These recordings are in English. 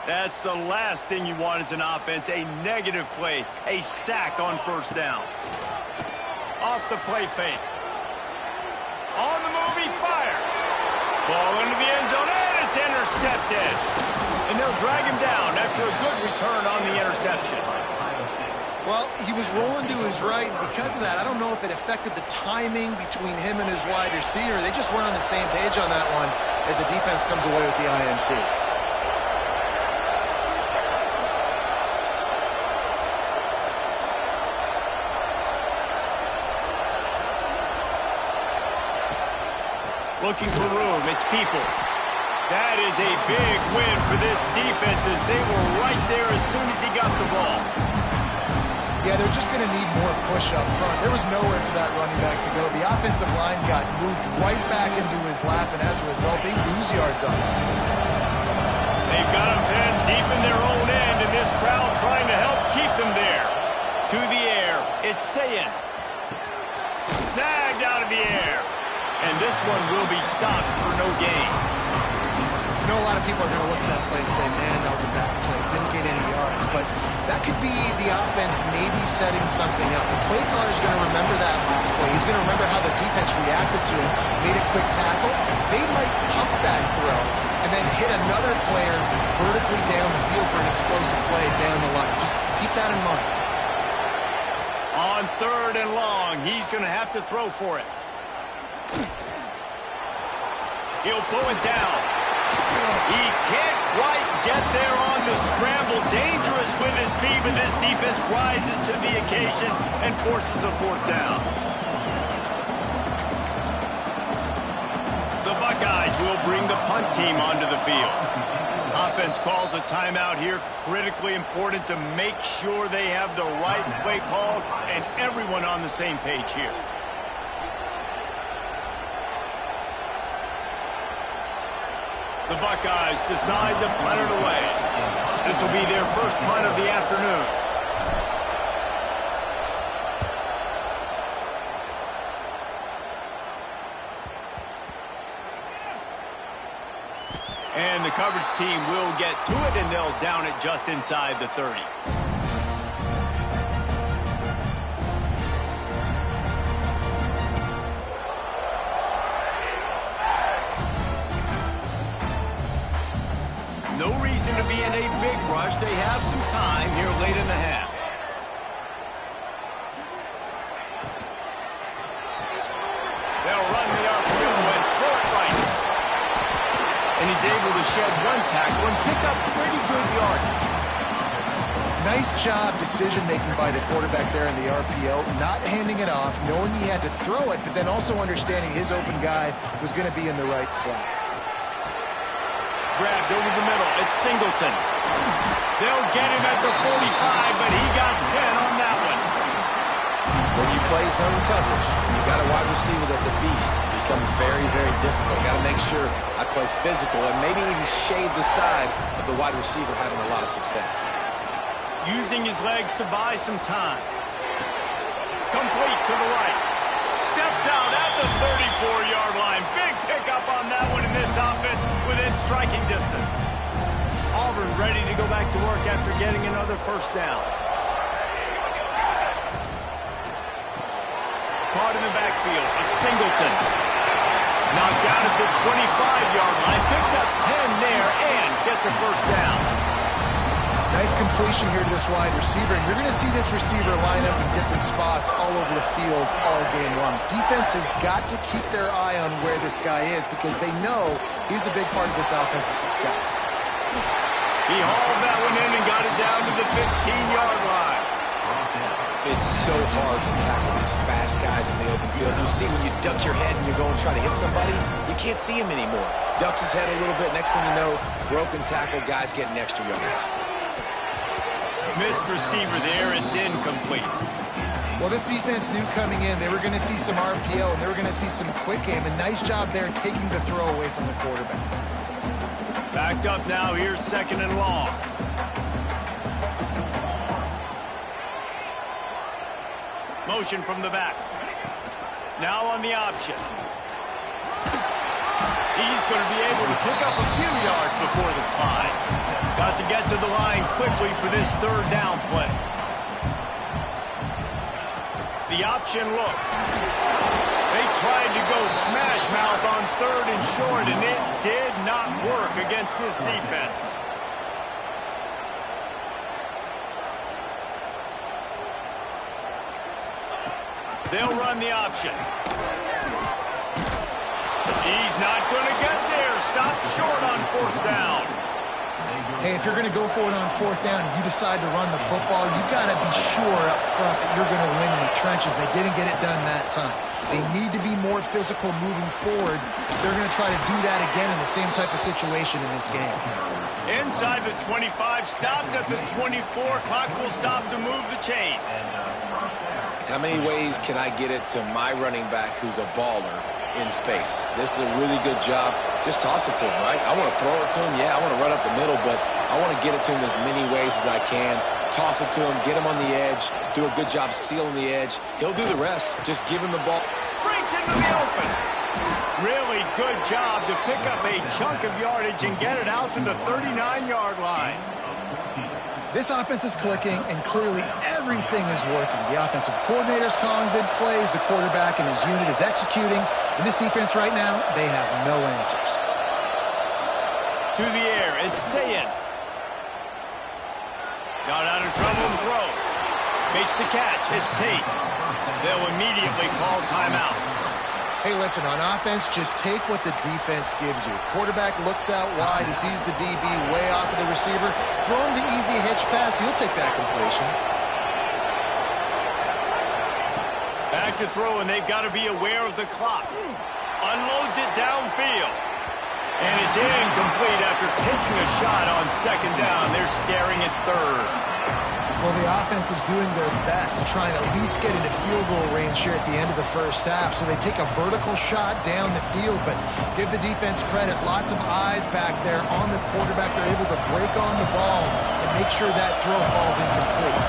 That's the last thing you want as an offense, a negative play, a sack on first down. Off the play fake. On the move, he fires. Ball into the end zone, and it's intercepted. And they'll drag him down after a good return on the interception. Well, he was rolling to his right, and because of that, I don't know if it affected the timing between him and his wide receiver. They just weren't on the same page on that one as the defense comes away with the INT. Looking for room, it's Peoples. That is a big win for this defense as they were right there as soon as he got the ball. Yeah, they're just going to need more push up front. There was nowhere for that running back to go. The offensive line got moved right back into his lap, and as a result, they lose yards on it. They've got him pinned deep in their own end, and this crowd trying to help keep them there. To the air, it's Sayin. Snagged out of the air. And this one will be stopped for no gain. You know, a lot of people are going to look at that play and say, man, that was a bad play. Didn't gain any yards. But that could be the offense maybe setting something up. The play caller is going to remember that last play. He's going to remember how the defense reacted to it, made a quick tackle. They might pump that throw and then hit another player vertically down the field for an explosive play down the line. Just keep that in mind. On 3rd and long, he's going to have to throw for it. He'll pull it down. He can't quite get there on the scramble. Dangerous with his feet, but this defense rises to the occasion and forces a 4th down. The Buckeyes will bring the punt team onto the field. Offense calls a timeout here. Critically important to make sure they have the right play called and everyone on the same page here. The Buckeyes decide to punt it away. This will be their first punt of the afternoon. And the coverage team will get to it, and they'll down it just inside the 30. No reason to be in a big rush. They have some time here late in the half. They'll run the RPO and throw it right. And he's able to shed one tackle and pick up pretty good yardage. Nice job decision-making by the quarterback there in the RPO, not handing it off, knowing he had to throw it, but then also understanding his open guy was going to be in the right flat. Grabbed over the middle. It's Singleton. They'll get him at the 45, but he got 10 on that one. When you play zone coverage, you got a wide receiver that's a beast. It becomes very, very difficult. Got to make sure I play physical and maybe even shade the side of the wide receiver having a lot of success. Using his legs to buy some time. Complete to the right. Steps out at the 34-yard line. Big pickup on that one in this offense within striking distance. Auburn ready to go back to work after getting another first down. Caught in the backfield. It's Singleton. Knocked down at the 25-yard line. Picked up 10 there and gets a first down. Nice completion here to this wide receiver, and you're going to see this receiver line up in different spots all over the field all game long. Defense has got to keep their eye on where this guy is because they know he's a big part of this offense's success. He hauled that one in and got it down to the 15-yard line. It's so hard to tackle these fast guys in the open field. You see when you duck your head and you're going to try to hit somebody, you can't see him anymore. Ducks his head a little bit. Next thing you know, broken tackle, guys getting extra yards. Missed receiver there. It's incomplete. Well, this defense knew coming in they were going to see some RPO and they were going to see some quick game. A nice job there taking the throw away from the quarterback. Backed up now. Here's 2nd and long. Motion from the back. Now on the option. He's going to be able to pick up a few yards before the slide. Got to get to the line quickly for this third down play. The option look. They tried to go smash mouth on third and short, and it did not work against this defense. They'll run the option. He's not going to get there. Stopped short on fourth down. Hey, if you're going to go for it on fourth down and you decide to run the football, you've got to be sure up front that you're going to win in the trenches. They didn't get it done that time. They need to be more physical moving forward. They're going to try to do that again in the same type of situation in this game. Inside the 25, stopped at the 24. Clock will stop to move the chains. How many ways can I get it to my running back who's a baller in space? This is a really good job. Just toss it to him, right? I want to throw it to him. Yeah, I want to run up the middle, but I want to get it to him as many ways as I can. Toss it to him, get him on the edge, do a good job sealing the edge. He'll do the rest. Just give him the ball. Breaks into the open. Really good job to pick up a chunk of yardage and get it out to the 39-yard line. This offense is clicking, and clearly everything is working. The offensive coordinator is calling good plays. The quarterback and his unit is executing. In this defense right now, they have no answers. To the air, it's Sayin. Got out of trouble and throws. Makes the catch. It's Tate. They'll immediately call timeout. Hey, listen, on offense, just take what the defense gives you. Quarterback looks out wide. He sees the DB way off of the receiver. Throw him the easy hitch pass. He'll take that completion. Back to throw, and they've got to be aware of the clock. Unloads it downfield. And it's incomplete after taking a shot on second down. They're staring at third. Well, the offense is doing their best to try and at least get into field goal range here at the end of the first half. So they take a vertical shot down the field, but give the defense credit. Lots of eyes back there on the quarterback. They're able to break on the ball and make sure that throw falls incomplete.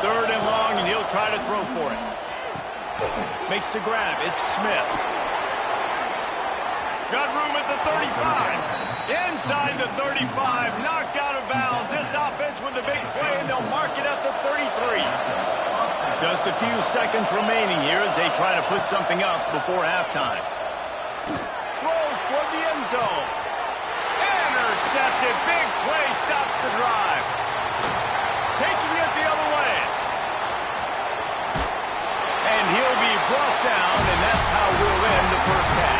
Third and long, and he'll try to throw for it. Makes the grab. It's Smith. Got room at the 35. Inside the 35, knocked out of bounds. This offense with a big play, and they'll mark it at the 33. Just a few seconds remaining here as they try to put something up before halftime. Throws toward the end zone. Intercepted. Big play stops the drive. Taking it the other way. And he'll be brought down, and that's how we'll end the first half.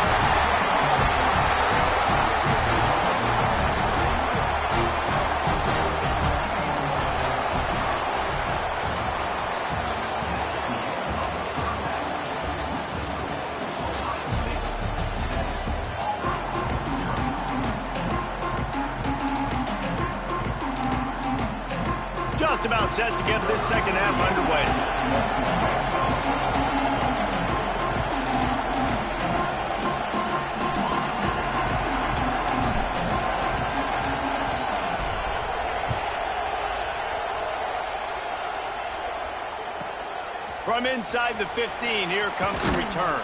Just about set to get this second half underway. From inside the 15, here comes the return.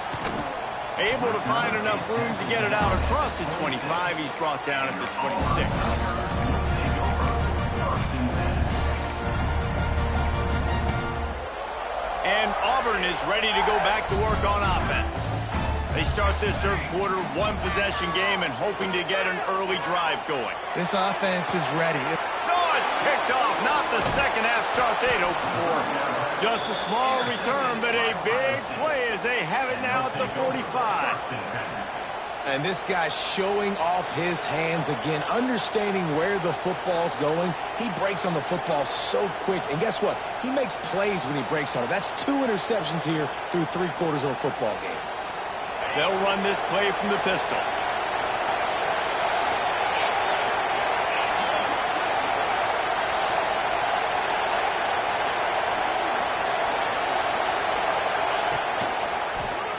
Able to find enough room to get it out across the 25. He's brought down at the 26. And Auburn is ready to go back to work on offense. They start this third quarter one-possession game and hoping to get an early drive going. This offense is ready. No, it's picked off. Not the second half start they'd hoped for. Just a small return, but a big play as they have it now at the 45. And this guy's showing off his hands again, understanding where the football's going. He breaks on the football so quick. And guess what? He makes plays when he breaks on it. That's 2 interceptions here through 3 quarters of a football game. They'll run this play from the pistol.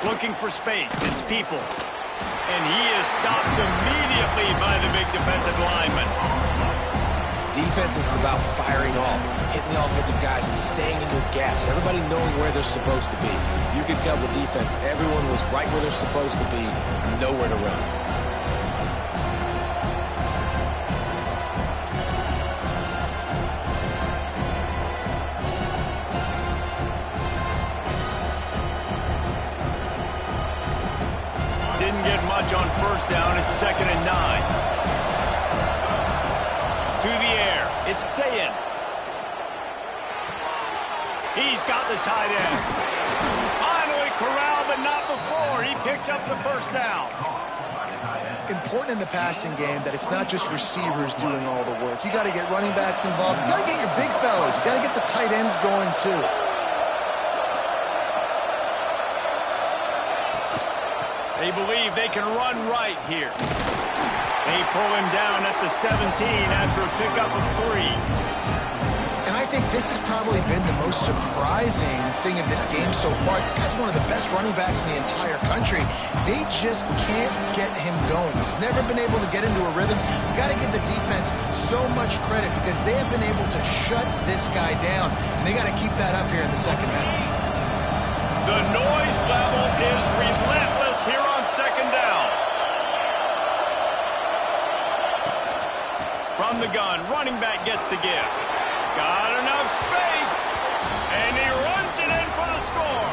Looking for space. It's Peoples. And he is stopped immediately by the big defensive lineman. Defense is about firing off, hitting the offensive guys and staying in your gaps. Everybody knowing where they're supposed to be. You can tell the defense, everyone was right where they're supposed to be, nowhere to run. advantage on first down. It's 2nd and 9. To the air. It's Sayin. He's got the tight end. Finally corralled, but not before. He picked up the first down. Important in the passing game that it's not just receivers doing all the work. You got to get running backs involved. You got to get your big fellas. You got to get the tight ends going too. They believe they can run right here. They pull him down at the 17 after a pickup of 3. And I think this has probably been the most surprising thing in this game so far. This guy's one of the best running backs in the entire country. They just can't get him going. He's never been able to get into a rhythm. You got to give the defense so much credit because they have been able to shut this guy down. And they got to keep that up here in the second half. The noise level is relentless here on 2nd down. From the gun, running back gets to give. Got enough space, and he runs it in for the score.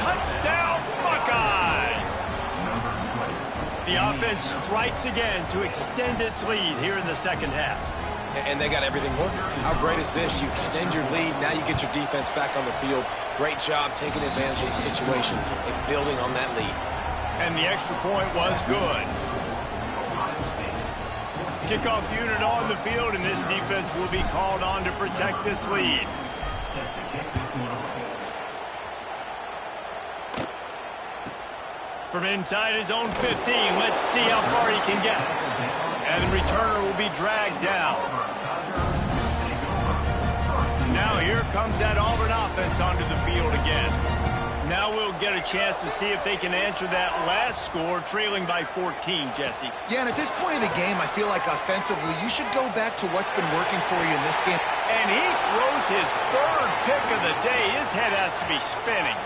Touchdown, Buckeyes! The offense strikes again to extend its lead here in the second half. And they got everything working. How great is this? You extend your lead, now you get your defense back on the field. Great job taking advantage of the situation and building on that lead. And the extra point was good. Kickoff unit on the field, and this defense will be called on to protect this lead. From inside his own 15, let's see how far he can get. And the returner will be dragged down. Now here comes that Auburn offense onto the field again. Now we'll get a chance to see if they can answer that last score, trailing by 14, Jesse. Yeah, and at this point in the game, I feel like offensively, you should go back to what's been working for you in this game. And he throws his 3rd pick of the day. His head has to be spinning.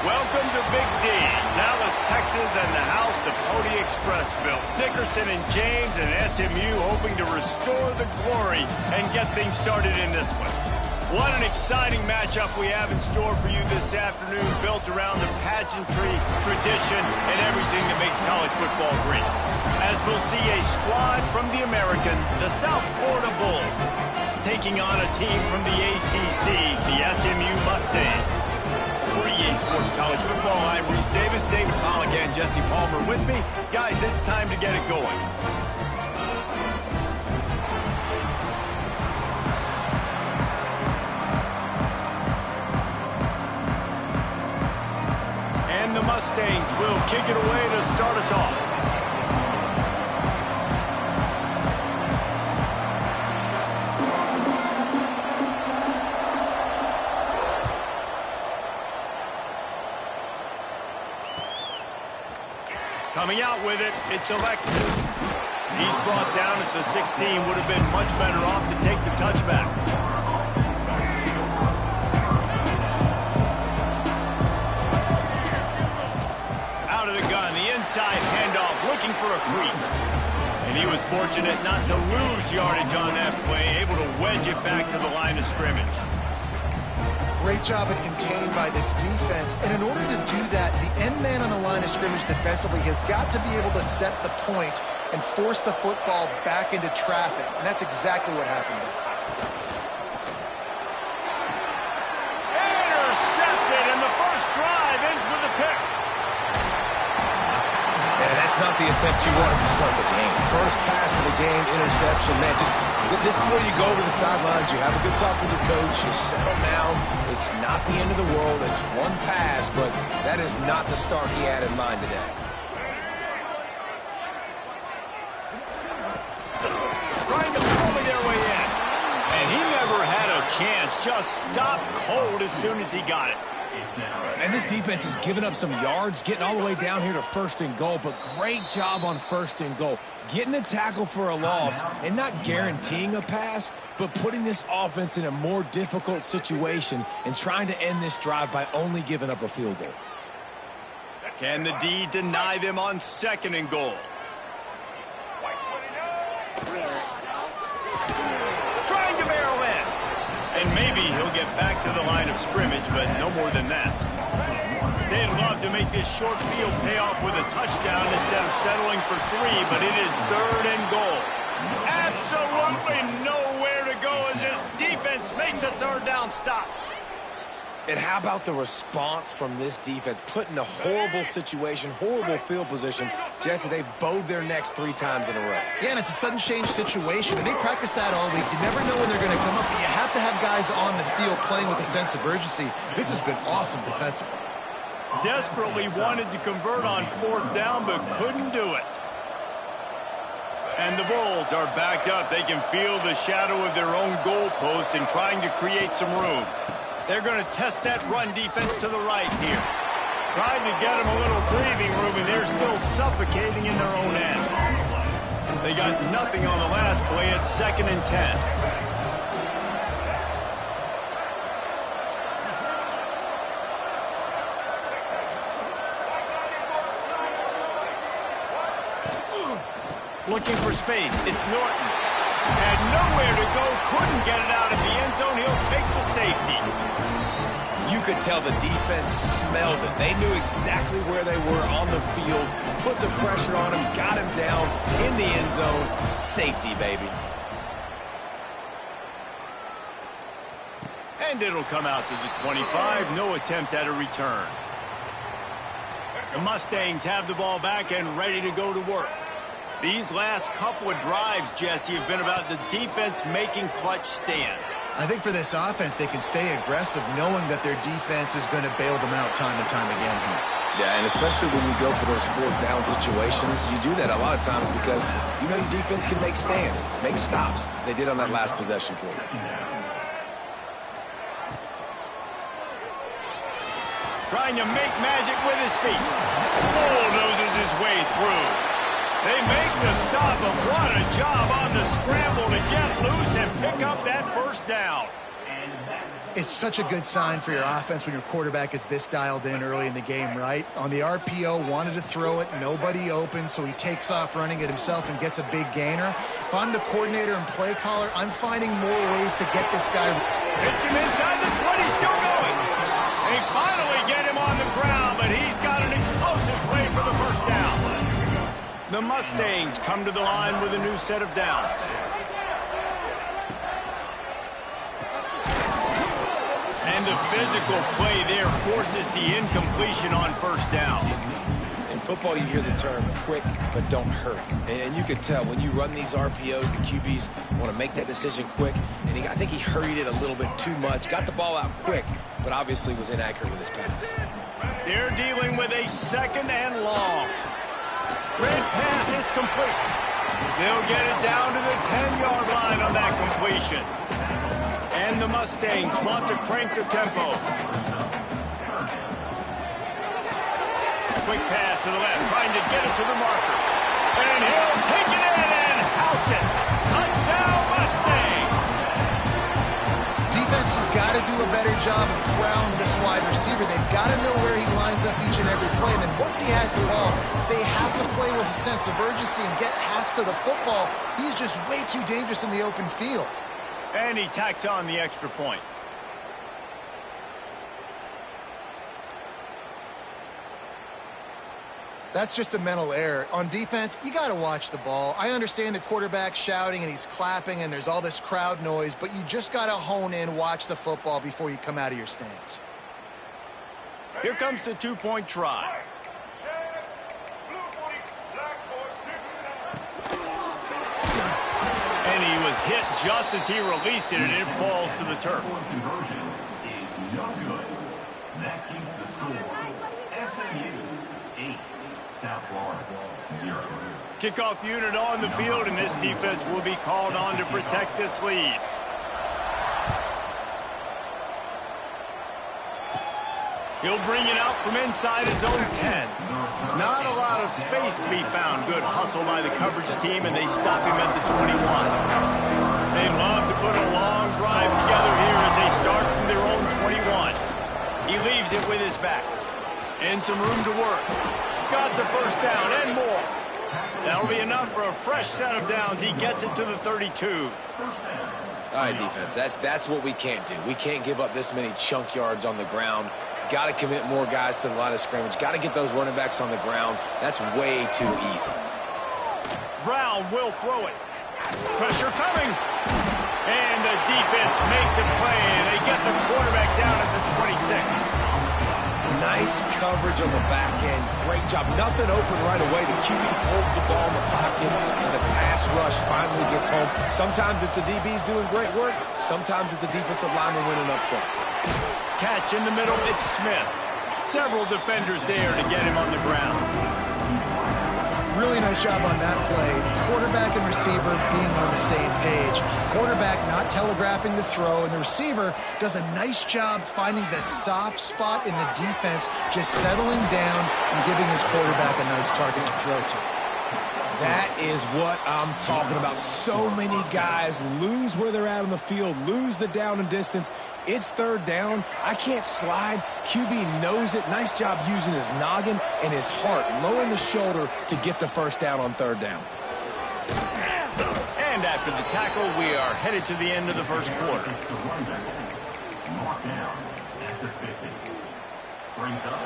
Welcome to Big D, Dallas, Texas, and the house the Pony Express built. Dickerson and James and SMU hoping to restore the glory and get things started in this one. What an exciting matchup we have in store for you this afternoon, built around the pageantry, tradition, and everything that makes college football great. As we'll see a squad from the American, the South Florida Bulls, taking on a team from the ACC, the SMU Mustangs. For EA Sports College Football, I'm Reese Davis, David Pollack, and Jesse Palmer with me. Guys, it's time to get it going. And the Mustangs will kick it away to start us off. Coming out with it, it's Alexis. He's brought down at the 16. Would have been much better off to take the touchback. Out of the gun, the inside handoff, looking for a crease. And he was fortunate not to lose yardage on that play, able to wedge it back to the line of scrimmage. Great job at containing by this defense. And in order to do that, the end man on the line of scrimmage defensively has got to be able to set the point and force the football back into traffic. And that's exactly what happened there. Intercepted, and the first drive ends with a pick. And that's not the attempt you wanted to start the game. First pass of the game, interception. Man, this is where you go to the sidelines. You have a good talk with your coach. You settle down. It's not the end of the world. It's one pass, but that is not the start he had in mind today. Trying to bully their way in. And he never had a chance. Just stopped cold as soon as he got it. And this defense has given up some yards, getting all the way down here to 1st and goal, but great job on 1st and goal. Getting the tackle for a loss and not guaranteeing a pass, but putting this offense in a more difficult situation and trying to end this drive by only giving up a field goal. Can the D deny them on 2nd and goal? Trying to barrel in. And maybe he'll get back to the line of scrimmage, but no more than that. They'd love to make this short field pay off with a touchdown instead of settling for 3, but it is 3rd and goal. Absolutely nowhere to go as this defense makes a 3rd down stop. And how about the response from this defense? Put in a horrible situation, horrible field position. Jesse, they bowed their necks 3 times in a row. Yeah, and it's a sudden change situation, and they practice that all week. You never know when they're going to come up, but you have to have guys on the field playing with a sense of urgency. This has been awesome defensively. Desperately wanted to convert on 4th down, but couldn't do it. And the Bulls are backed up. They can feel the shadow of their own goalpost and trying to create some room. They're going to test that run defense to the right here. Trying to get them a little breathing room, and they're still suffocating in their own end. They got nothing on the last play. It's 2nd and 10. Looking for space. It's Norton. Had nowhere to go. Couldn't get it out of the end zone. He'll take the safety. You could tell the defense smelled it. They knew exactly where they were on the field, put the pressure on him, got him down in the end zone. Safety, baby. And it'll come out to the 25. No attempt at a return. The Mustangs have the ball back and ready to go to work. These last couple of drives, Jesse, have been about the defense making clutch stand. I think for this offense, they can stay aggressive knowing that their defense is going to bail them out time and time again here. Yeah, and especially when you go for those fourth down situations, you do that a lot of times because you know your defense can make stands, make stops. They did on that last possession for you. Trying to make magic with his feet. Bulldozes his way through. They make the stop, but what a job on the scramble to get loose and pick up that first down. It's such a good sign for your offense when your quarterback is this dialed in early in the game, right? On the RPO, wanted to throw it, nobody open, so he takes off running it himself and gets a big gainer. If I'm the coordinator and play caller, I'm finding more ways to get this guy. Hits him inside the 20, still going. They finally get him on the ground, but he's got an explosive play for the first down. The Mustangs come to the line with a new set of downs. And the physical play there forces the incompletion on first down. In football, you hear the term quick, but don't hurry. And you could tell when you run these RPOs, the QBs want to make that decision quick. And I think he hurried it a little bit too much. Got the ball out quick, but obviously was inaccurate with his pass. They're dealing with a second and long. Red pass, it's complete. They'll get it down to the 10-yard line on that completion. And the Mustangs want to crank the tempo. Quick pass to the left, trying to get it to the marker. And he'll take it in and house it. Touchdown, Mustangs! Defense has got to do a better job of crowding this wide receiver. They've got to know where he lines up each and every play. And then once he has the ball, they have to play with a sense of urgency and get hats to the football. He's just way too dangerous in the open field. And he tacks on the extra point. That's just a mental error. On defense, you got to watch the ball. I understand the quarterback shouting and he's clapping and there's all this crowd noise, but you just got to hone in, watch the football before you come out of your stance. Here comes the two-point try. And he was hit just as he released it, and it falls to the turf. Conversion is no good. That keeps the score. SMU 8, South Florida 0. Kickoff unit on the field, and this defense will be called on to protect this lead. He'll bring it out from inside his own 10. Not a lot of space to be found. Good hustle by the coverage team, and they stop him at the 21. They love to put a long drive together here as they start from their own 21. He leaves it with his back. And some room to work. Got the first down and more. That'll be enough for a fresh set of downs. He gets it to the 32. All right, defense, that's what we can't do. We can't give up this many chunk yards on the ground. Got to commit more guys to the line of scrimmage. Got to get those running backs on the ground. That's way too easy. Brown will throw it. Pressure coming. And the defense makes a play, and they get the quarterback down at the 26. Nice coverage on the back end. Great job. Nothing open right away. The QB holds the ball in the pocket, and the pass rush finally gets home. Sometimes it's the DBs doing great work. Sometimes it's the defensive lineman winning up front. Catch in the middle, it's Smith. Several defenders there to get him on the ground. Really nice job on that play. Quarterback and receiver being on the same page. Quarterback not telegraphing the throw, and the receiver does a nice job finding the soft spot in the defense, just settling down and giving his quarterback a nice target to throw to. That is what I'm talking about. So many guys lose where they're at on the field, lose the down and distance. It's third down. I can't slide. QB knows it. Nice job using his noggin and his heart, low in the shoulder to get the first down on third down. And after the tackle, we are headed to the end of the first quarter. Mark down at the 50. Brings up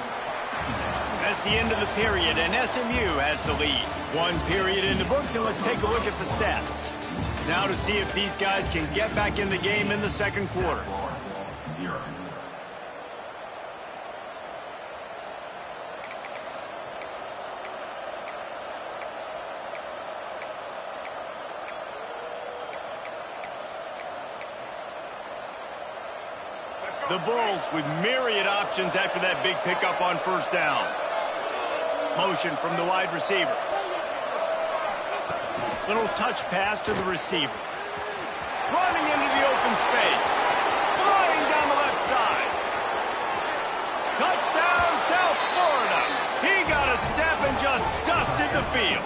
second down. That's the end of the period, and SMU has the lead. One period in the books, and let's take a look at the stats. Now to see if these guys can get back in the game in the second quarter. 0. The Bulls with myriad options after that big pickup on first down. Motion from the wide receiver. Little touch pass to the receiver. Running into the open space. Flying down the left side. Touchdown, South Florida. He got a step and just dusted the field.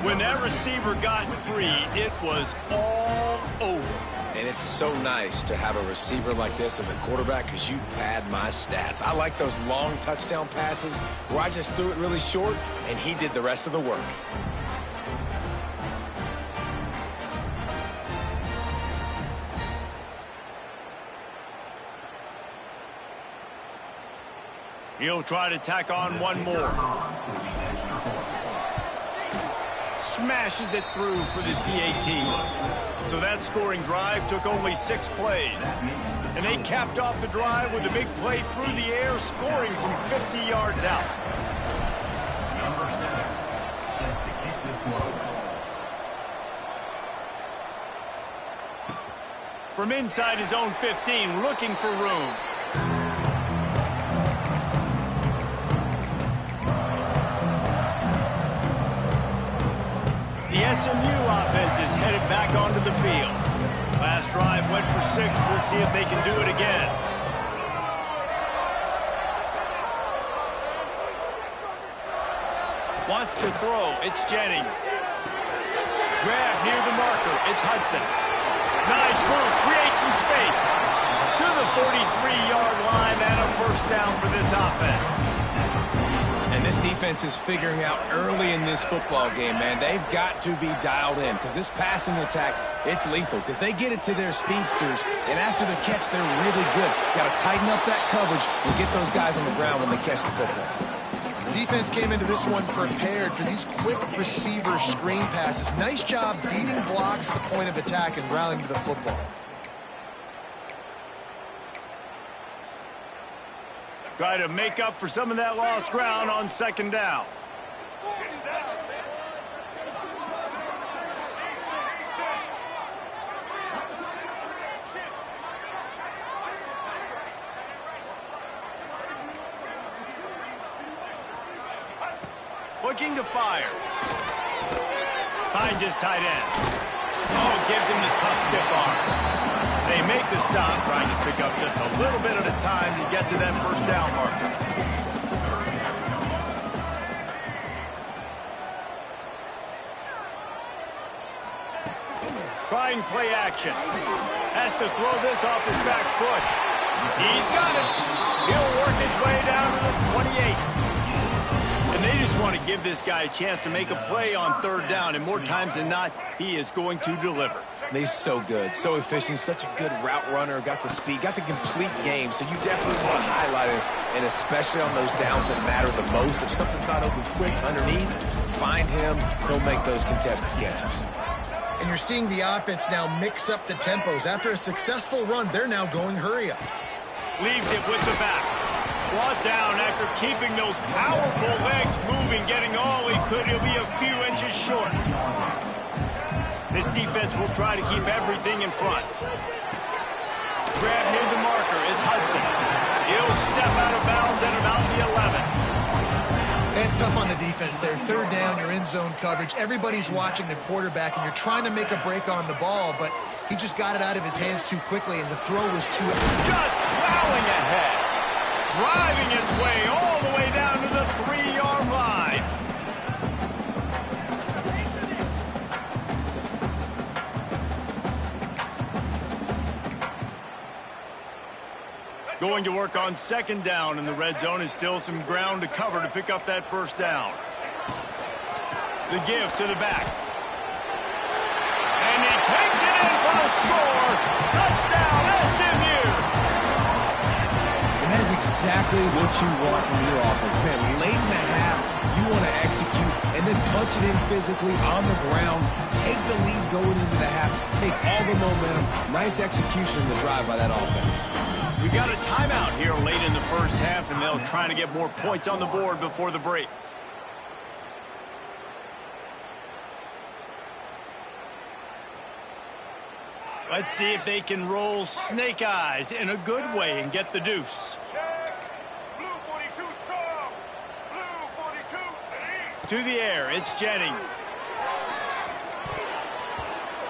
When that receiver got free, it was all over. And it's so nice to have a receiver like this as a quarterback because you pad my stats. I like those long touchdown passes where I just threw it really short and he did the rest of the work. He'll try to tack on one more. Smashes it through for the PAT. So that scoring drive took only 6 plays. And they capped off the drive with a big play through the air, scoring from 50 yards out. Number 7, set to kick this one. From inside his own 15, looking for room. The SMU offense is headed back onto the field. Last drive went for 6. We'll see if they can do it again. Wants to throw. It's Jennings. Grab near the marker. It's Hudson. Nice move. Create some space. To the 43-yard line and a first down for this offense. And this defense is figuring out early in this football game, man. They've got to be dialed in because this passing attack, it's lethal because they get it to their speedsters, and after the catch, they're really good. Got to tighten up that coverage and get those guys on the ground when they catch the football. Defense came into this one prepared for these quick receiver screen passes. Nice job beating blocks at the point of attack and rallying to the football. Try to make up for some of that lost ground on second down. Looking to fire. Finds his tight end. Oh, gives him the tough stiff arm. They make the stop, trying to pick up just a little bit at a time to get to that first down marker. Trying play action. Has to throw this off his back foot. He's got it. He'll work his way down to the 28. And they just want to give this guy a chance to make a play on third down, and more times than not, he is going to deliver. He's so good, so efficient, such a good route runner, got the speed, got the complete game, so you definitely want to highlight him, and especially on those downs that matter the most. If something's not open quick underneath, find him, he'll make those contested catches. And you're seeing the offense now mix up the tempos. After a successful run, they're now going hurry up. Leaves it with the back. Brought down after keeping those powerful legs moving, getting all he could. He'll be a few inches short. This defense will try to keep everything in front. Grab near the marker is Hudson. He'll step out of bounds at about the 11. It's tough on the defense there. Third down, you're in zone coverage. Everybody's watching the quarterback, and you're trying to make a break on the ball, but he just got it out of his hands too quickly, and the throw was too... Just plowing ahead. Driving his way all the way down to the 3-yard line. Going to work on second down in the red zone. Is still some ground to cover to pick up that first down. The give to the back. And he takes it in for the score. Touchdown, SMU. And that is exactly what you want from your offense. Man, late in the half, you want to execute and then punch it in physically on the ground. Take the lead going into the half. Take all the momentum. Nice execution in the drive by that offense. We got a timeout here late in the first half, and they'll try to get more points on the board before the break. Let's see if they can roll snake eyes in a good way and get the deuce. Blue 42 strong. Blue 42 To the air, it's Jennings.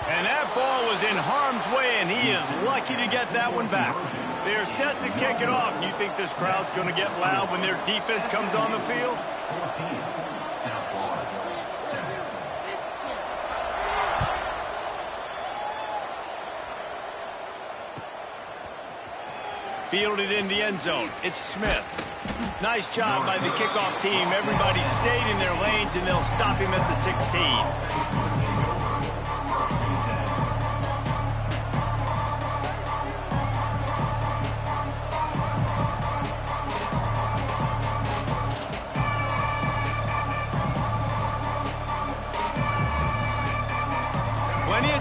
And that ball was in harm's way, and he is lucky to get that one back. They are set to kick it off. You think this crowd's going to get loud when their defense comes on the field? 14, South Florida, 7. Fielded in the end zone. It's Smith. Nice job by the kickoff team. Everybody stayed in their lanes, and they'll stop him at the 16.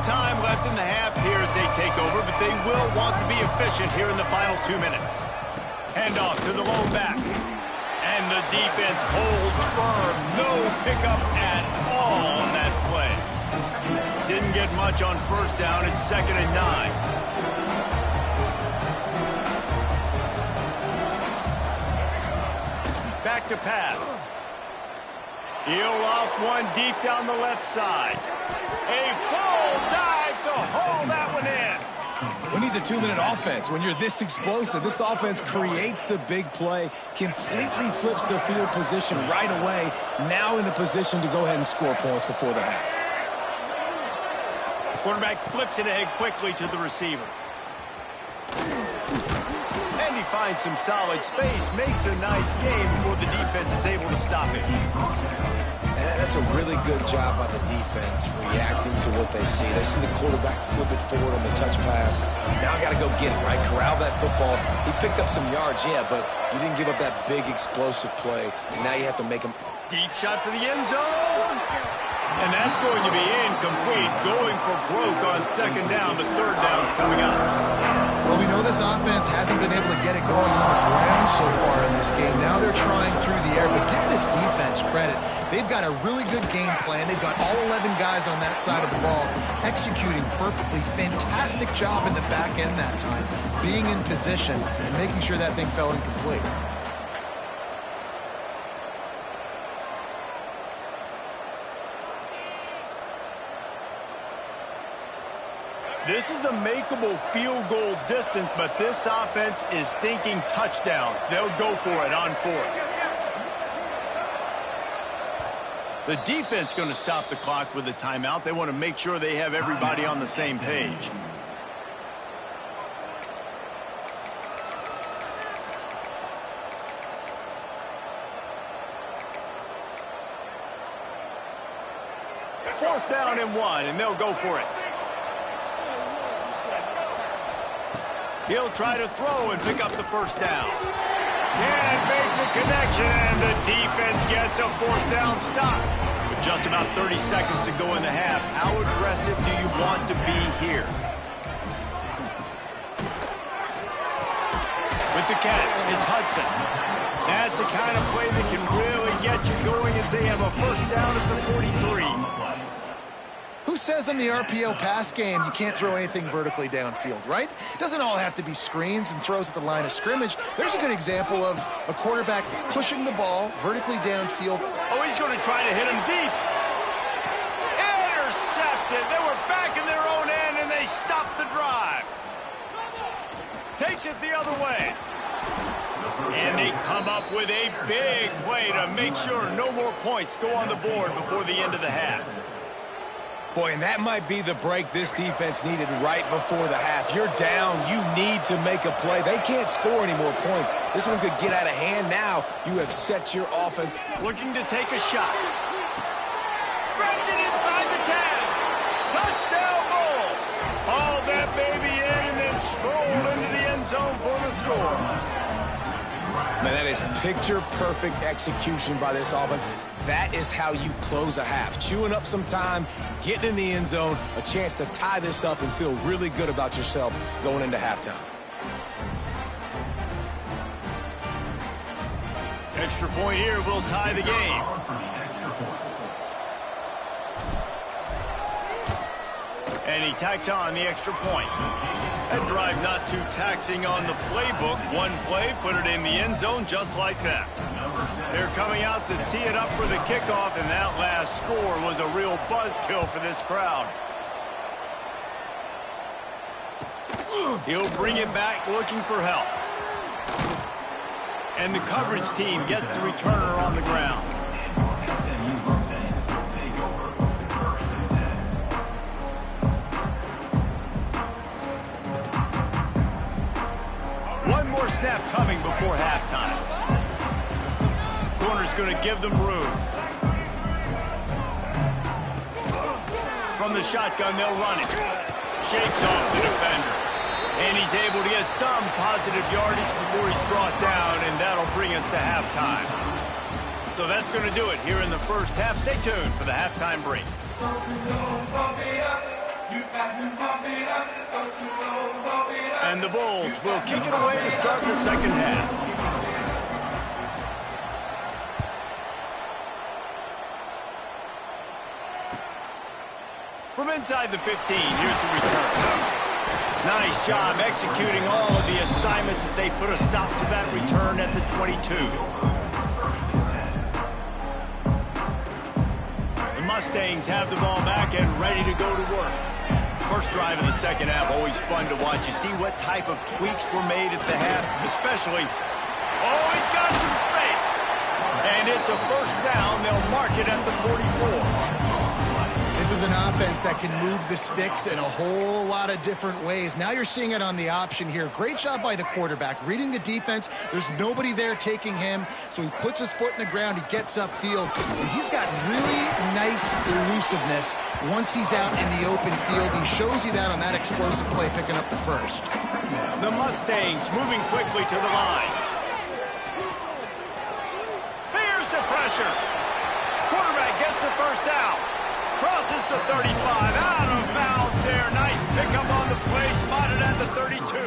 Time left in the half here as they take over, but they will want to be efficient here in the final 2 minutes. Handoff to the lone back. And the defense holds firm. No pickup at all on that play. Didn't get much on first down. It's 2nd and 9. Back to pass. He'll off one deep down the left side. A full dive to haul that one in. Who needs a 2-minute offense? When you're this explosive, this offense creates the big play, completely flips the field position right away, now in the position to go ahead and score points before the half. Quarterback flips it ahead quickly to the receiver. And he finds some solid space, makes a nice game before the defense is able to stop it. That's a really good job by the defense, reacting to what they see. They see the quarterback flip it forward on the touch pass. Now I got to go get it, right? Corral that football. He picked up some yards, yeah, but you didn't give up that big explosive play. And now you have to make him. Deep shot for the end zone. And that's going to be incomplete. Going for broke on 2nd down. The 3rd down's coming up. Well, we know this offense hasn't been able to get it going on the ground so far in this game. Now they're trying through the air, but give this defense credit. They've got a really good game plan. They've got all 11 guys on that side of the ball executing perfectly. Fantastic job in the back end that time, being in position and making sure that thing fell incomplete. This is a makeable field goal distance, but this offense is thinking touchdowns. They'll go for it on 4th. The defense going to stop the clock with a timeout. They want to make sure they have everybody on the same page. Fourth down and 1, and they'll go for it. He'll try to throw and pick up the 1st down. Can't make the connection, and the defense gets a 4th down stop. With just about 30 seconds to go in the half, how aggressive do you want to be here? With the catch, it's Hudson. That's the kind of play that can really get you going as they have a 1st down at the 43. Who says in the RPO pass game you can't throw anything vertically downfield, right? It doesn't all have to be screens and throws at the line of scrimmage. There's a good example of a quarterback pushing the ball vertically downfield. Oh, he's going to try to hit him deep. Intercepted. They were back in their own end, and they stopped the drive. Takes it the other way. And they come up with a big play to make sure no more points go on the board before the end of the half. Boy, and that might be the break this defense needed right before the half. You're down. You need to make a play. They can't score any more points. This one could get out of hand now. You have set your offense. Looking to take a shot. Reaching inside the 10. Touchdown Bulls. Haul that baby in and then stroll into the end zone for the score. Man, that is picture-perfect execution by this offense. That is how you close a half. Chewing up some time, getting in the end zone, a chance to tie this up and feel really good about yourself going into halftime. Extra point here will tie the game. And he tacks on the extra point. That drive not too taxing on the playbook. One play, put it in the end zone just like that. They're coming out to tee it up for the kickoff, and that last score was a real buzzkill for this crowd. He'll bring it back looking for help. And the coverage team gets the returner on the ground. One more snap coming before halftime. Corner's going to give them room. From the shotgun, they'll run it. Shakes off the defender. And he's able to get some positive yardage before he's brought down, and that'll bring us to halftime. So that's going to do it here in the first half. Stay tuned for the halftime break. And the Bulls will kick it away to start the second half. From inside the 15, here's the return. Nice job executing all of the assignments as they put a stop to that return at the 22. The Mustangs have the ball back and ready to go to work. First drive of the second half, always fun to watch. You see what type of tweaks were made at the half, especially. Oh, he's got some space. And it's a first down. They'll mark it at the 44. This is an offense that can move the sticks in a whole lot of different ways. Now you're seeing it on the option here. Great job by the quarterback. Reading the defense. There's nobody there taking him, so he puts his foot in the ground. He gets upfield. He's got really nice elusiveness once he's out in the open field. He shows you that on that explosive play, picking up the first. The Mustangs moving quickly to the line. Here's the pressure. Quarterback gets the first down. Crosses the 35, out of bounds there. Nice pickup on the play, spotted at the 32.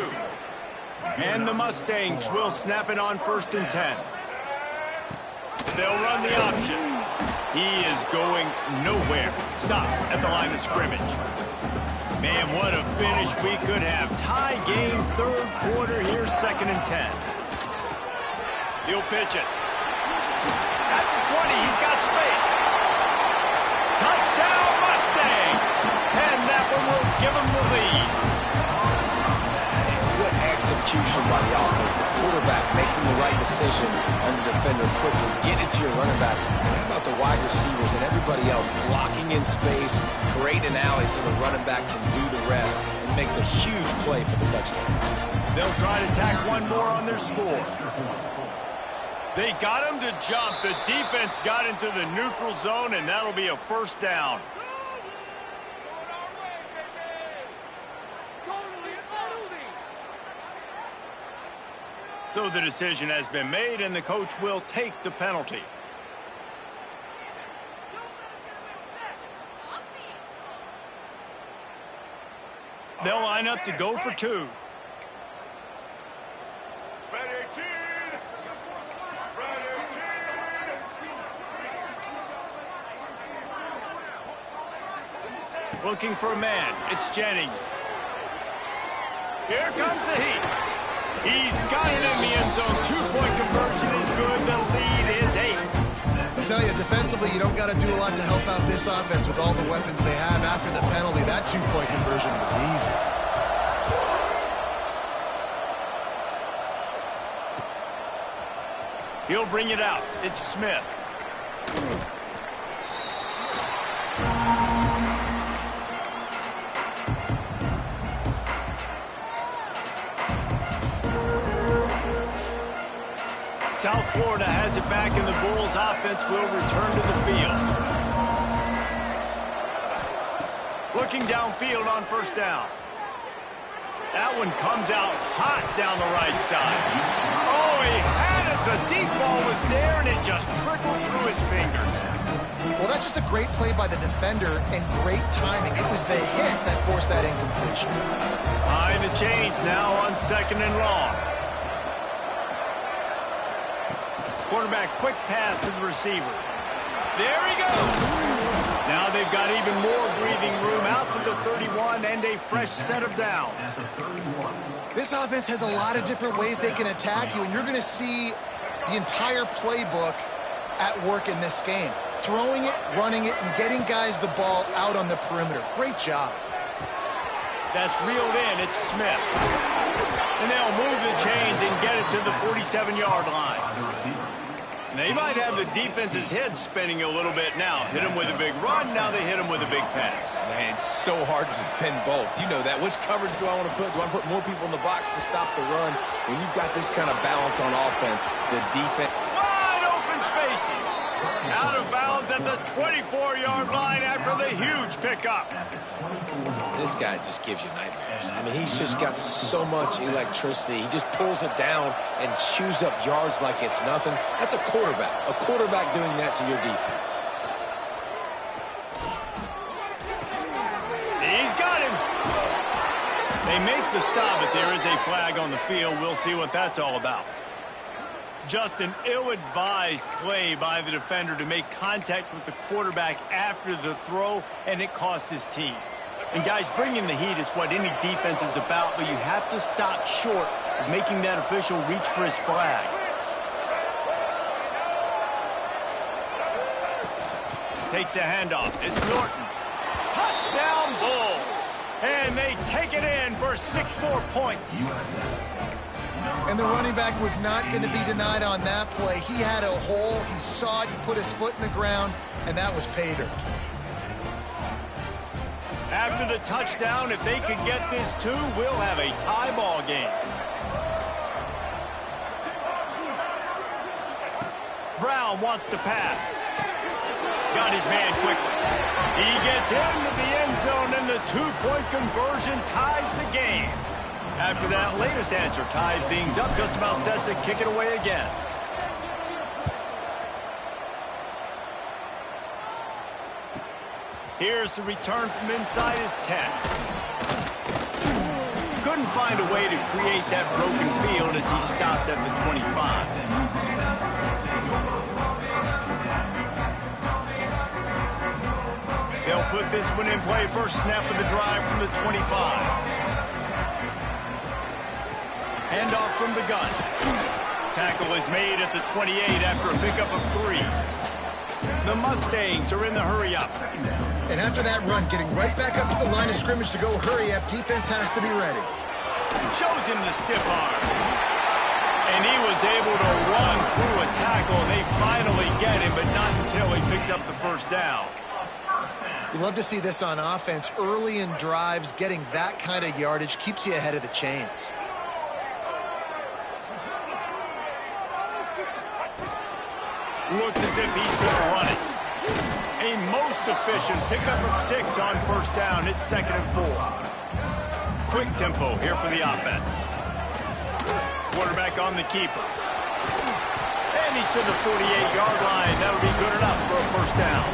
And the Mustangs will snap it on 1st and 10. They'll run the option. He is going nowhere. Stop at the line of scrimmage. Man, what a finish we could have. Tie game, third quarter here, 2nd and 10. He'll pitch it. At the 20, he's got space. Touchdown Mustangs! And that one will give them the lead. And what execution by the offense. The quarterback making the right decision on the defender quickly. Get it to your running back. And how about the wide receivers and everybody else blocking in space, creating an alley so the running back can do the rest and make the huge play for the touchdown. They'll try to tack one more on their score. They got him to jump. The defense got into the neutral zone, and that'll be a first down. So the decision has been made, and the coach will take the penalty. They'll line up to go for 2. Looking for a man. It's Jennings. Here comes the heat. He's got it in the end zone. 2-point conversion is good. The lead is 8. I tell you, defensively, you don't got to do a lot to help out this offense with all the weapons they have after the penalty. That 2-point conversion was easy. He'll bring it out. It's Smith. South Florida has it back, and the Bulls offense will return to the field. looking downfield on first down. That one comes out hot down the right side. Oh, he had it. The deep ball was there, and it just trickled through his fingers. Well, that's just a great play by the defender and great timing. It was the hit that forced that incompletion. Behind the chains now on second and long. Quarterback quick pass to the receiver. There he goes. Now they've got even more breathing room out to the 31 and a fresh set of downs. This offense has a lot of different ways they can attack you, and you're going to see the entire playbook at work in this game. Throwing it, running it, and getting guys the ball out on the perimeter. Great job. That's reeled in. It's Smith. And they'll move the chains and get it to the 47-yard line. They might have the defense's head spinning a little bit now. Hit them with a big run, now they hit them with a big pass. Man, it's so hard to defend both. You know that. Which coverage do I want to put? Do I put more people in the box to stop the run? When you've got this kind of balance on offense, the defense... Wide open spaces. Out of bounds at the 24-yard line after the huge pickup. This guy just gives you nightmares. I mean, he's just got so much electricity. He just pulls it down and chews up yards like it's nothing. That's a quarterback. A quarterback doing that to your defense. He's got him. They make the stop, but there is a flag on the field. We'll see what that's all about. Just an ill-advised play by the defender to make contact with the quarterback after the throw, and it cost his team. And guys, bringing the heat is what any defense is about, but you have to stop short of making that official reach for his flag. Takes a handoff. It's Norton. Touchdown Bulls. And they take it in for 6 more points. And the running back was not going to be denied on that play. He had a hole. He saw it. He put his foot in the ground, and that was pay dirt. After the touchdown, if they could get this too, we'll have a tie ball game. Brown wants to pass. Got his man quickly. He gets into the end zone, and the 2-point conversion ties the game. After that latest answer tied things up, just about set to kick it away again. Here's the return from inside his 10. Couldn't find a way to create that broken field as he stopped at the 25. They'll put this one in play first snap of the drive from the 25. Handoff from the gun. Tackle is made at the 28 after a pickup of 3. The Mustangs are in the hurry-up. And after that run, getting right back up to the line of scrimmage to go hurry-up, defense has to be ready. Shows him the stiff arm. And he was able to run through a tackle. They finally get him, but not until he picks up the first down. You love to see this on offense. Early in drives, getting that kind of yardage keeps you ahead of the chains. Looks as if he's going to run it. A most efficient pickup of 6 on first down. It's 2nd and 4. Quick tempo here for the offense. Quarterback on the keeper. And he's to the 48-yard line. That'll be good enough for a first down.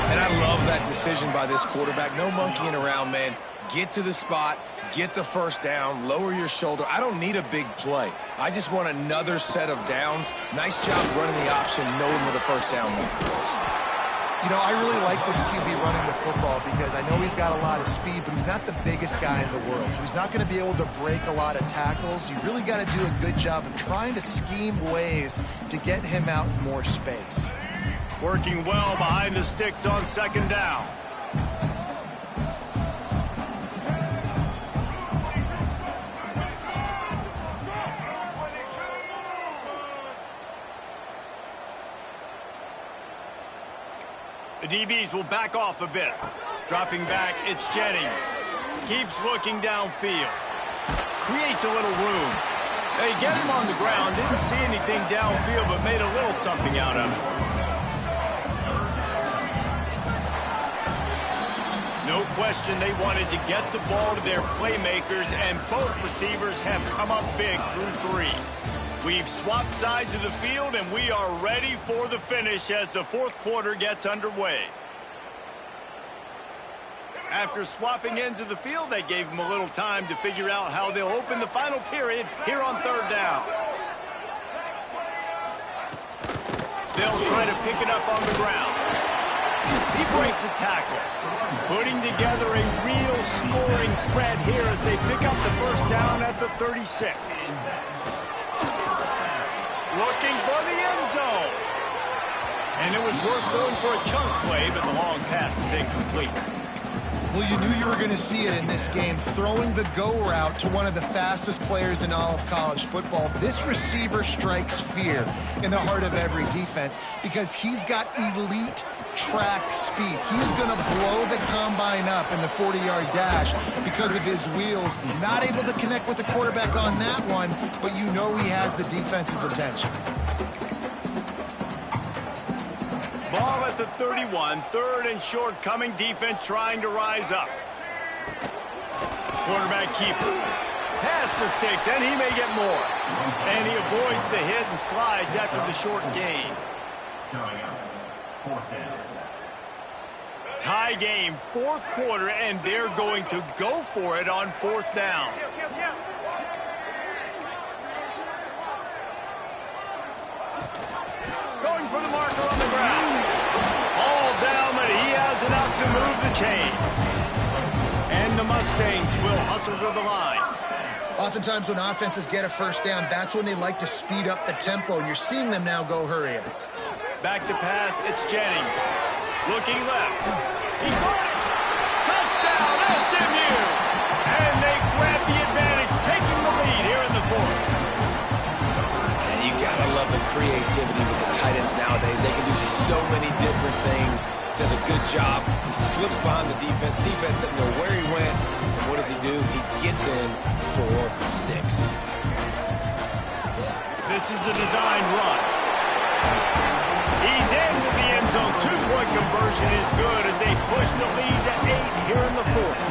And I love that decision by this quarterback. No monkeying around, man. Get to the spot, get the first down, lower your shoulder. I don't need a big play. I just want another set of downs. Nice job running the option, knowing where the first down was. You know, I really like this QB running the football because I know he's got a lot of speed, but he's not the biggest guy in the world. So he's not going to be able to break a lot of tackles. You really got to do a good job of trying to scheme ways to get him out in more space. Working well behind the sticks on 2nd down. The DBs will back off a bit. Dropping back, it's Jennings. Keeps looking downfield. Creates a little room. They get him on the ground. Didn't see anything downfield, but made a little something out of it. No question they wanted to get the ball to their playmakers, and both receivers have come up big through 3. We've swapped sides of the field, and we are ready for the finish as the fourth quarter gets underway. After swapping ends of the field, they gave them a little time to figure out how they'll open the final period here on third down. They'll try to pick it up on the ground. He breaks a tackle, putting together a real scoring threat here as they pick up the first down at the 36. Looking for the end zone. And it was worth going for a chunk play, but the long pass is incomplete. Well, you knew you were going to see it in this game, throwing the go route to one of the fastest players in all of college football. This receiver strikes fear in the heart of every defense because he's got elite track speed. He's going to blow the combine up in the 40-yard dash because of his wheels. Not able to connect with the quarterback on that one, but you know he has the defense's attention. Ball at the 31, third and short, coming defense trying to rise up. Quarterback keeper. Pass the sticks, and he may get more. And he avoids the hit and slides after the short gain. Coming up, fourth down. Tie game, fourth quarter, and they're going to go for it on fourth down. Going for the marker on the ground. All down, but he has enough to move the chains. And the Mustangs will hustle to the line. Oftentimes when offenses get a first down, that's when they like to speed up the tempo, and you're seeing them now go hurry it. Back to pass, it's Jennings. Looking left. He caught it. Touchdown, SMU. And they grab the advantage, taking the lead here in the fourth. And you gotta love the creativity with the tight ends nowadays. They can do so many different things. Does a good job. He slips behind the defense. Defense doesn't know where he went. And what does he do? He gets in for 6. This is a designed run. He's into the end zone. 2-point conversion is good as they push the lead to 8 here in the fourth.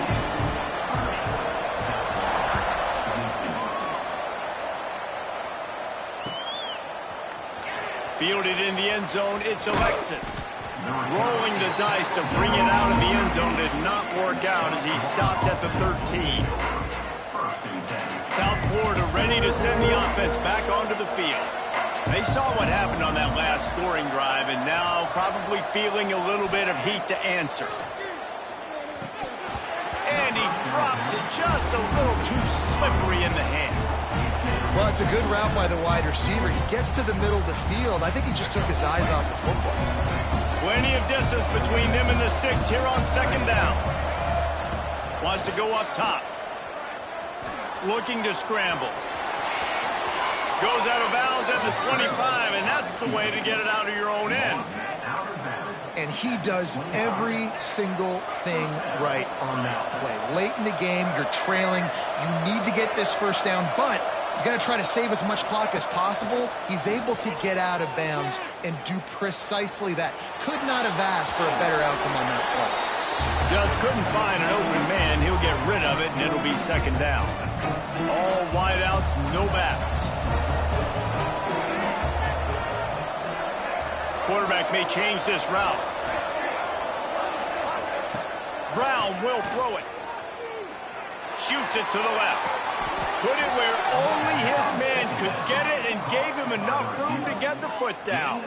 Fielded in the end zone, it's Alexis. Rolling the dice to bring it out of the end zone did not work out as he stopped at the 13. South Florida ready to send the offense back onto the field. They saw what happened on that last scoring drive and now probably feeling a little bit of heat to answer. And he drops it just a little too slippery in the hands. Well, it's a good route by the wide receiver. He gets to the middle of the field. I think he just took his eyes off the football. Plenty of distance between them and the sticks here on second down. Wants to go up top. Looking to scramble. Goes out of bounds at the 25, and that's the way to get it out of your own end. And he does every single thing right on that play. Late in the game, you're trailing. You need to get this first down, but you got to try to save as much clock as possible. He's able to get out of bounds and do precisely that. Could not have asked for a better outcome on that play. Just couldn't find an open man. He'll get rid of it, and it'll be second down. All wideouts, no backs. Quarterback may change this route. Brown will throw it. Shoots it to the left. Put it where only his man could get it and gave him enough room to get the foot down.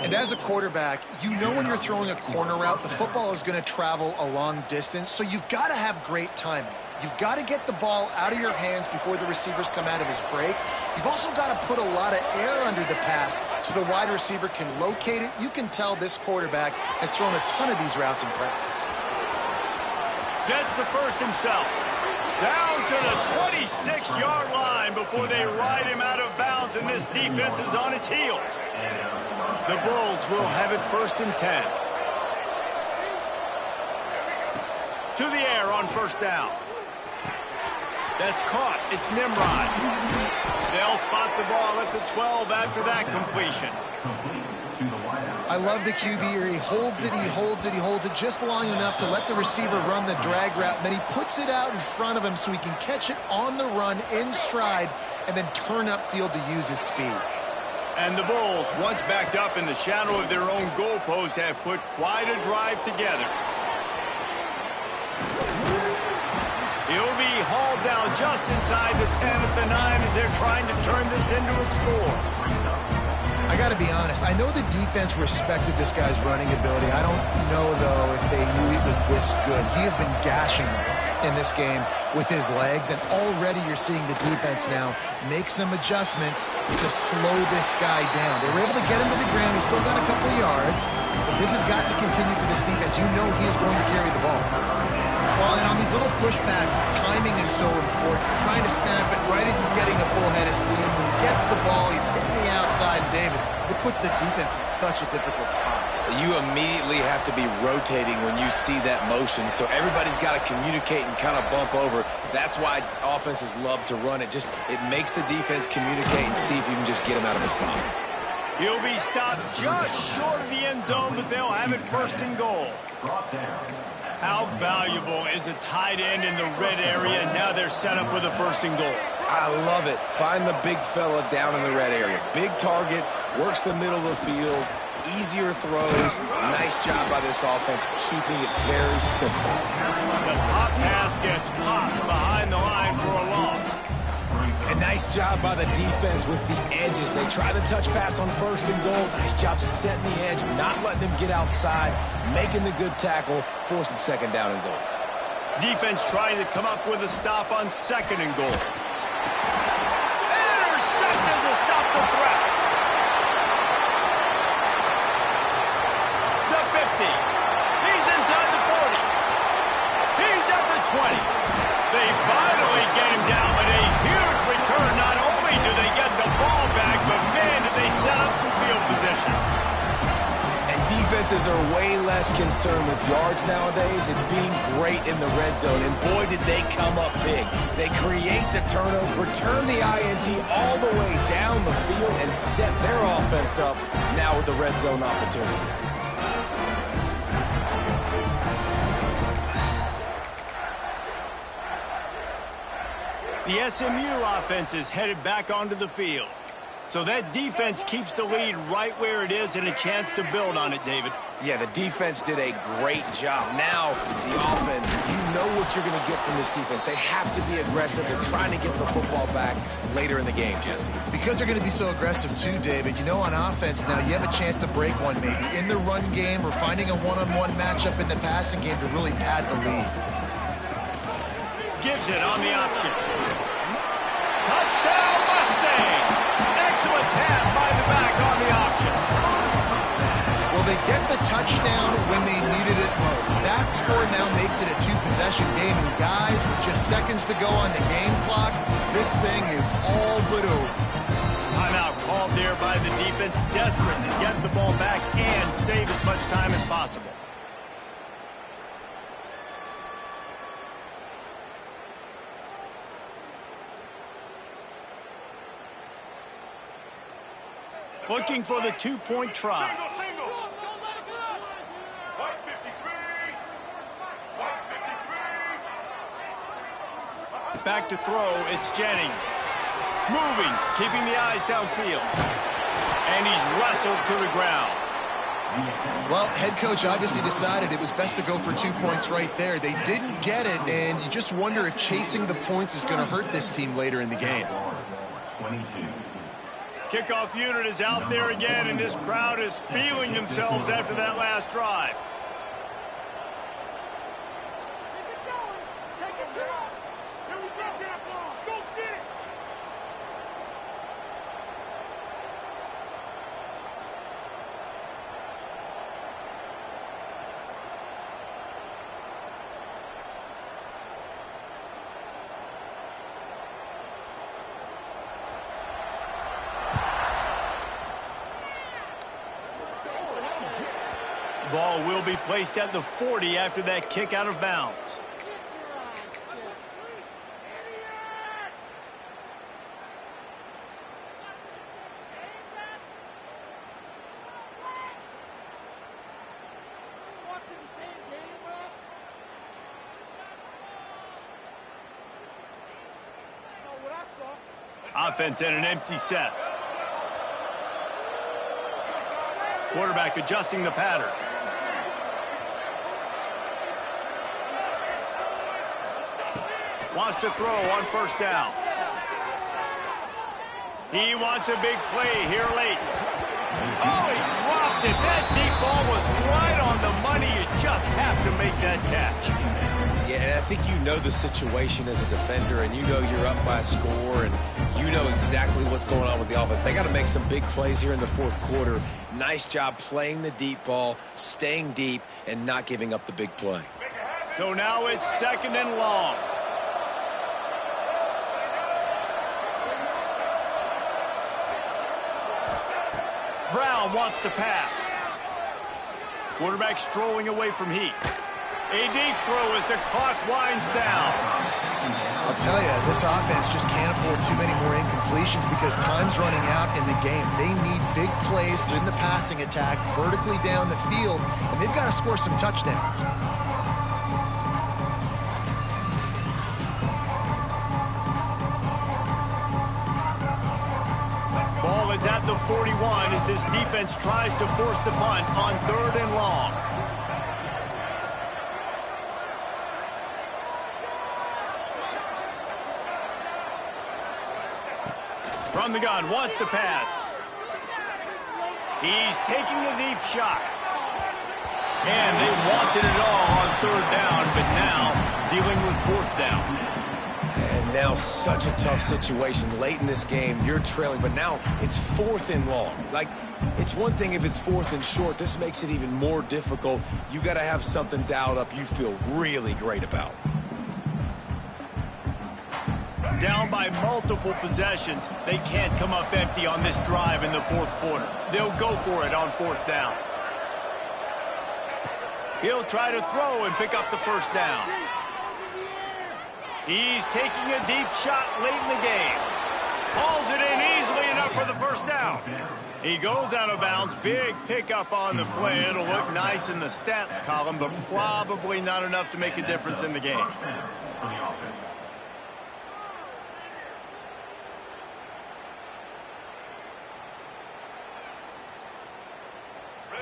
And as a quarterback, you know when you're throwing a corner route, the football is going to travel a long distance, so you've got to have great timing. You've got to get the ball out of your hands before the receivers come out of his break. You've also got to put a lot of air under the pass so the wide receiver can locate it. You can tell this quarterback has thrown a ton of these routes in practice. Gets the first himself. Down to the 26-yard line before they ride him out of bounds, and this defense is on its heels. The Bulls will have it first and 10. To the air on first down. That's caught. It's Nimrod. They'll spot the ball at the 12 after that completion. I love the QB here. He holds it, he holds it, he holds it just long enough to let the receiver run the drag route, and then he puts it out in front of him so he can catch it on the run in stride and then turn upfield to use his speed. And the Bulls, once backed up in the shadow of their own goalpost, have put quite a drive together. He'll be hauled down just inside the 10 at the 9 as they're trying to turn this into a score. I got to be honest, I know the defense respected this guy's running ability. I don't know, though, if they knew he was this good. He has been gashing them in this game with his legs, and already you're seeing the defense now make some adjustments to slow this guy down. They were able to get him to the ground. He's still got a couple of yards, but this has got to continue for this defense. You know he is going to carry the ball. Well, and on these little push passes, timing is so important. Trying to snap it right as he's getting a full head of steam. When he gets the ball, he's hitting the outside, and David, it puts the defense in such a difficult spot. You immediately have to be rotating when you see that motion, so everybody's got to communicate and kind of bump over. That's why offenses love to run it. It makes the defense communicate and see if you can just get him out of the spot. He'll be stopped just short of the end zone, but they'll have it first and goal. How valuable is a tight end in the red area? Now they're set up with a first and goal. I love it. Find the big fella down in the red area. Big target, works the middle of the field, easier throws. Nice job by this offense, keeping it very simple. The pop pass gets popped behind the line for a loss. A nice job by the defense with the edges. They try the touch pass on first and goal. Nice job setting the edge, not letting him get outside, making the good tackle, forcing second down and goal. Defense trying to come up with a stop on second and goal. Intercepted to stop the threat. The 50. He's inside the 40. He's at the 20. They finally get him down, but a huge return. Not only do they get the ball back, but man, did they set up some field position. And defenses are way less concerned with yards nowadays. It's being great in the red zone, and boy, did they come up big. They create the turnover, return the INT all the way down the field, and set their offense up now with the red zone opportunity. The SMU offense is headed back onto the field. So that defense keeps the lead right where it is and a chance to build on it, David. Yeah, the defense did a great job. Now, the offense, you know what you're going to get from this defense. They have to be aggressive. They're trying to get the football back later in the game, Jesse. Because they're going to be so aggressive too, David. You know, on offense now, you have a chance to break one maybe in the run game or finding a one-on-one matchup in the passing game to really pad the lead. Gives it on the option. Touchdown, Mustangs! Excellent pass by the back on the option. Well, they get the touchdown when they needed it most. That score now makes it a two-possession game. And guys, with just seconds to go on the game clock, this thing is all but over. Timeout called there by the defense, desperate to get the ball back and save as much time as possible. Looking for the two-point try. Single, single. White 53. White 53. Back to throw, it's Jennings. Moving, keeping the eyes downfield. And he's wrestled to the ground. Well, head coach obviously decided it was best to go for 2 points right there. They didn't get it, and you just wonder if chasing the points is going to hurt this team later in the game. 22. Kickoff unit is out there again, and this crowd is feeling themselves after that last drive. Ball will be placed at the 40 after that kick out of bounds. Offense in an empty set. Quarterback adjusting the pattern. Wants to throw on first down. He wants a big play here late. Oh, he dropped it. That deep ball was right on the money. You just have to make that catch. Yeah, and I think you know the situation as a defender, and you know you're up by a score, and you know exactly what's going on with the offense. They got to make some big plays here in the fourth quarter. Nice job playing the deep ball, staying deep, and not giving up the big play. So now it's 2nd and long. Brown wants to pass. Quarterback strolling away from Heat. A deep throw as the clock winds down. I'll tell you, this offense just can't afford too many more incompletions because time's running out in the game. They need big plays in the passing attack, vertically down the field, and they've got to score some touchdowns. Ball is at the 41 as this defense tries to force the punt on 3rd and long. From the gun, wants to pass. He's taking a deep shot. And they wanted it all on 3rd down, but now dealing with 4th down. And now such a tough situation late in this game. You're trailing, but now it's 4th and long. Like, it's one thing if it's 4th and short. This makes it even more difficult. You got to have something dialed up you feel really great about. Down by multiple possessions, they can't come up empty on this drive in the 4th quarter. They'll go for it on 4th down. He'll try to throw and pick up the 1st down. He's taking a deep shot late in the game. Hauls it in easily enough for the 1st down. He goes out of bounds. Big pickup on the play. It'll look nice in the stats column, but probably not enough to make a difference in the game.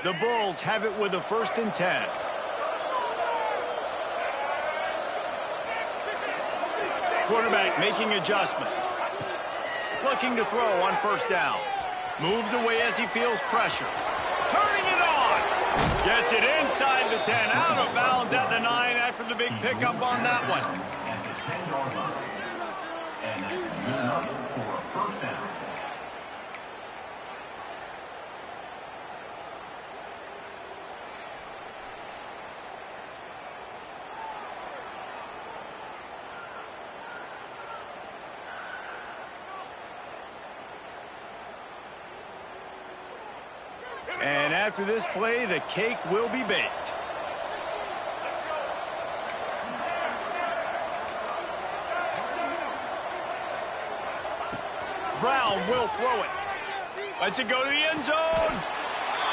The Bulls have it with a 1st and 10. Quarterback making adjustments. Looking to throw on 1st down. Moves away as he feels pressure. Turning it on. Gets it inside the 10. Out of bounds at the 9 after the big pickup on that one. At the 10-yard line. And that's good enough for a 1st down. And after this play, the cake will be baked. Brown will throw it. Lets it go to the end zone.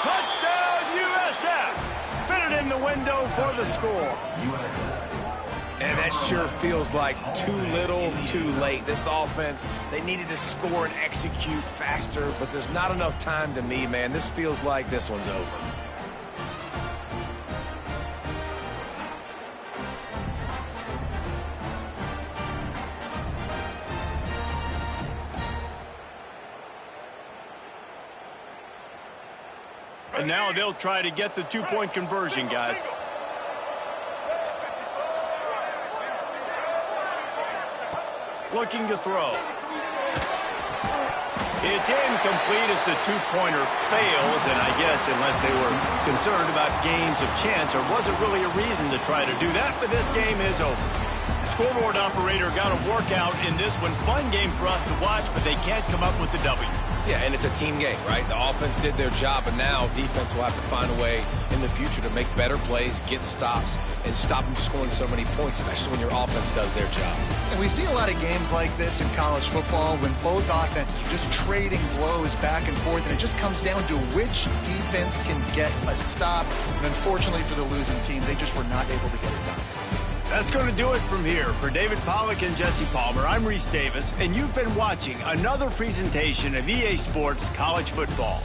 Touchdown, USF. Fitted in the window for the score. And that sure feels like too little, too late. This offense, they needed to score and execute faster, but there's not enough time to me, man. This feels like this one's over. And now they'll try to get the 2-point conversion, guys. Looking to throw. It's incomplete as the 2-pointer fails, and I guess unless they were concerned about games of chance, there wasn't really a reason to try to do that, but this game is over. Scoreboard operator got a workout in this one. Fun game for us to watch, but they can't come up with the W. Yeah, and it's a team game, right? The offense did their job, but now defense will have to find a way in the future to make better plays, get stops, and stop them scoring so many points, especially when your offense does their job. And we see a lot of games like this in college football when both offenses are just trading blows back and forth, and it just comes down to which defense can get a stop. And unfortunately for the losing team, they just were not able to get it done. That's going to do it from here. For David Pollack and Jesse Palmer, I'm Reese Davis, and you've been watching another presentation of EA Sports College Football.